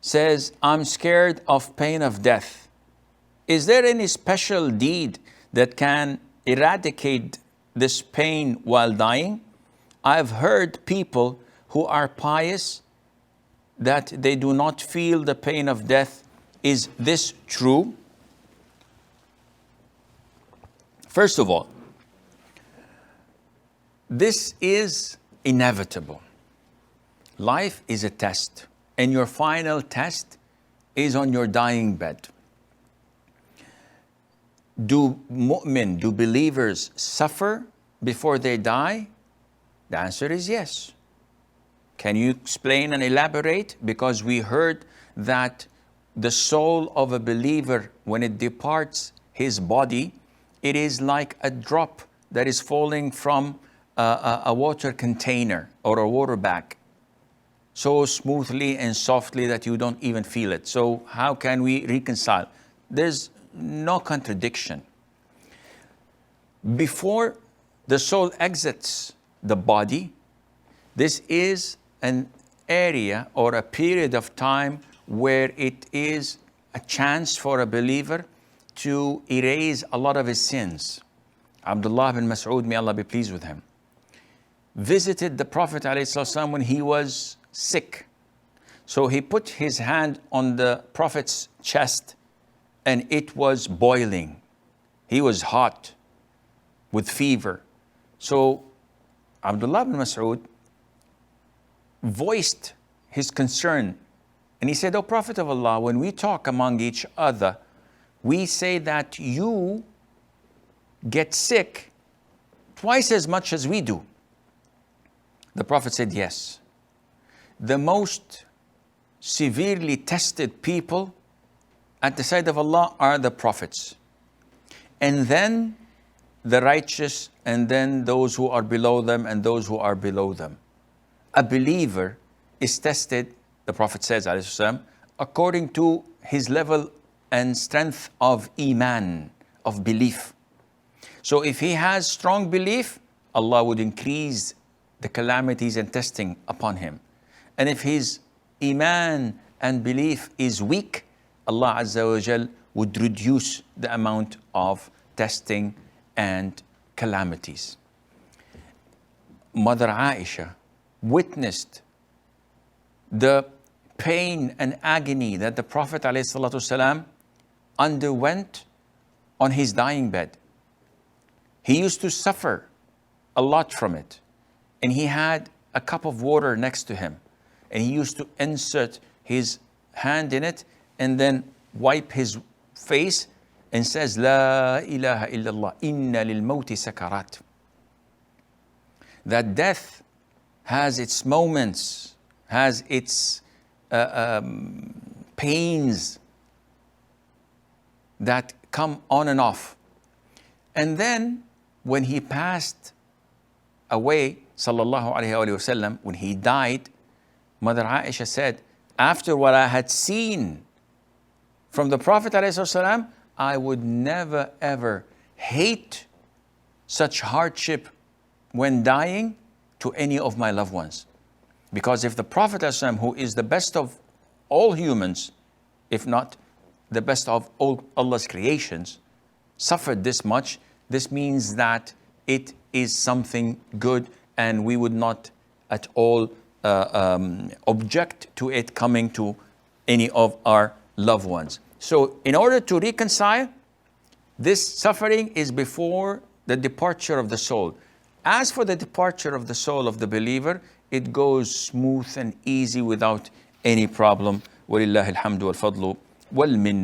says, I'm scared of pain of death. Is there any special deed that can eradicate this pain while dying? I've heard people who are pious that they do not feel the pain of death. Is this true? First of all, this is inevitable. Life is a test, and your final test is on your dying bed. Do believers suffer before they die? The answer is yes. Can you explain and elaborate? Because we heard that the soul of a believer, when it departs his body, it is like a drop that is falling from a water container or a water bag, so smoothly and softly that you don't even feel it. So how can we reconcile? There's no contradiction. Before the soul exits the body, this is an area or a period of time where it is a chance for a believer to erase a lot of his sins. Abdullah bin Mas'ud, may Allah be pleased with him, visited the Prophet ﷺ when he was sick. So he put his hand on the Prophet's chest and it was boiling. He was hot with fever. So Abdullah bin Mas'ud voiced his concern and he said, "O Prophet of Allah, when we talk among each other, we say that you get sick twice as much as we do." The Prophet said, yes. The most severely tested people at the side of Allah are the prophets. And then the righteous, and then those who are below them, and those who are below them. A believer is tested, the Prophet says, ﷺ, according to his level and strength of iman, of belief. So if he has strong belief, Allah would increase the calamities and testing upon him. And if his iman and belief is weak, Allah Azza wa Jal would reduce the amount of testing and calamities. Mother Aisha witnessed the pain and agony that the Prophet ﷺ underwent on his dying bed. He used to suffer a lot from it. And he had a cup of water next to him. And he used to insert his hand in it and then wipe his face and says, La ilaha illallah, inna lil mawti sakarat. That death has its moments, has its pains that come on and off. And then when he passed away, sallallahu alayhi wa sallam, when he died, Mother Aisha said, after what I had seen from the Prophet ﷺ, I would never ever hate such hardship when dying to any of my loved ones. Because if the Prophet ﷺ, who is the best of all humans, if not the best of all Allah's creations, suffered this much, this means that it is something good, and we would not at all object to it coming to any of our loved ones. So in order to reconcile, this suffering is before the departure of the soul. As for the departure of the soul of the believer, it goes smooth and easy without any problem. وَلِلَّهِ الْحَمْدُ وَالْفَضْلُ وَالْمِنَّةُ.